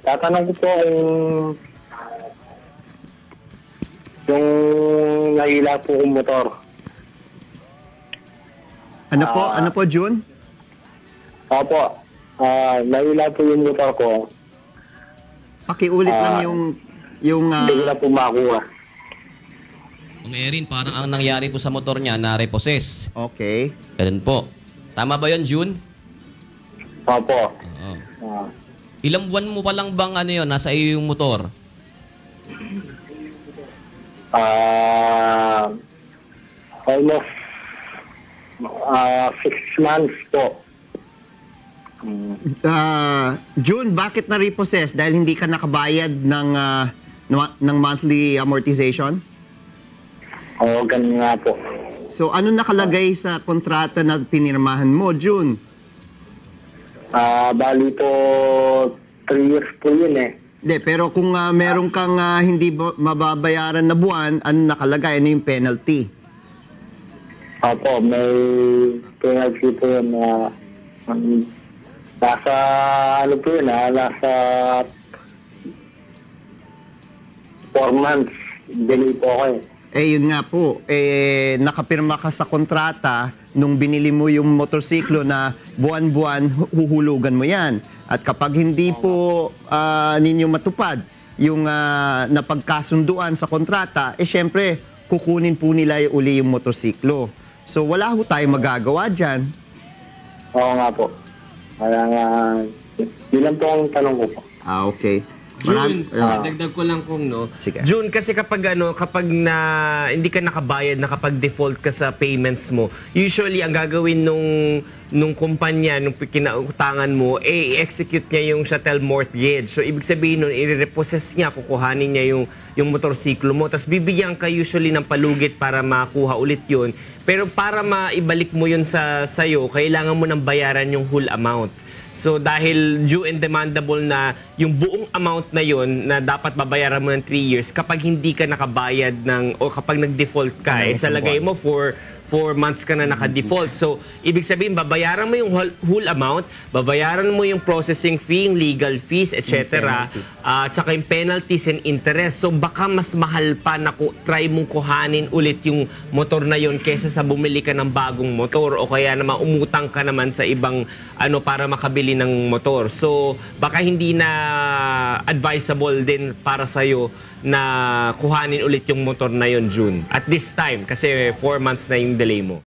Tatanong ko po yung nahila po kong motor. Ano po? Ano po, June? Opo, nahila po yung motor ko. Pakiulit lang yung Hindi ko na po makuha. Kung Erin, parang ang nangyari po sa motor niya na repossess. Okay. Ganun po. Tama ba yon, June? Opo. Oo. Ah, Ilang buwan mo pa lang bang ano yun, nasa iyo yung motor? Almost 6 months po. June, bakit na repossess? Dahil hindi ka nakabayad ng monthly amortization? Oo, ganun nga po. So, ano nakalagay sa kontrata na pinirmahan mo, June? Bali po 3 years po yun eh. Hindi, pero kung meron kang hindi mababayaran na buwan, ano nakalagay? Ano yung penalty? Opo, may penalty po yun na nasa ano po yun nasa 4 months delay po ako eh. Yun nga po, nakapirma ka sa kontrata nung binili mo yung motorsiklo na buwan-buwan huhulugan mo yan. At kapag hindi po ninyo matupad yung napagkasunduan sa kontrata, syempre kukunin po nila uli yung motorsiklo. So wala ho tayong magagawa dyan. Oo nga po. Kaya nga, yun lang po ang tanong ko po. Okay. June, dagdag ko lang kung no. Sige. June, kasi kapag hindi ka nakabayad, nakapag-default ka sa payments mo, usually ang gagawin nung kumpanya, nung kinautangan mo, i-execute niya yung chattel mortgage. So, ibig sabihin nun, i-repossess niya, kukuhanin niya yung motorsiklo mo. Tapos, bibigyan ka usually ng palugit para makuha ulit yun. Pero para maibalik mo yun sa'yo, kailangan mo nang bayaran yung whole amount. So dahil due and demandable na yung buong amount na yun na dapat babayaran mo ng 3 years, kapag hindi ka nakabayad o kapag nag-default ka, sa lagay mo for 4 months ka na naka-default. So, ibig sabihin, babayaran mo yung whole amount, babayaran mo yung processing fee, yung legal fees, etc. Tsaka yung penalties and interest. So, baka mas mahal pa na try mong kuhanin ulit yung motor na yon kesa sa bumili ka ng bagong motor o kaya naman umutang ka naman sa ibang para makabili ng motor. So, baka hindi na advisable din para sa'yo na kuhanin ulit yung motor na yon, June. At this time, kasi 4 months na yung delay mo.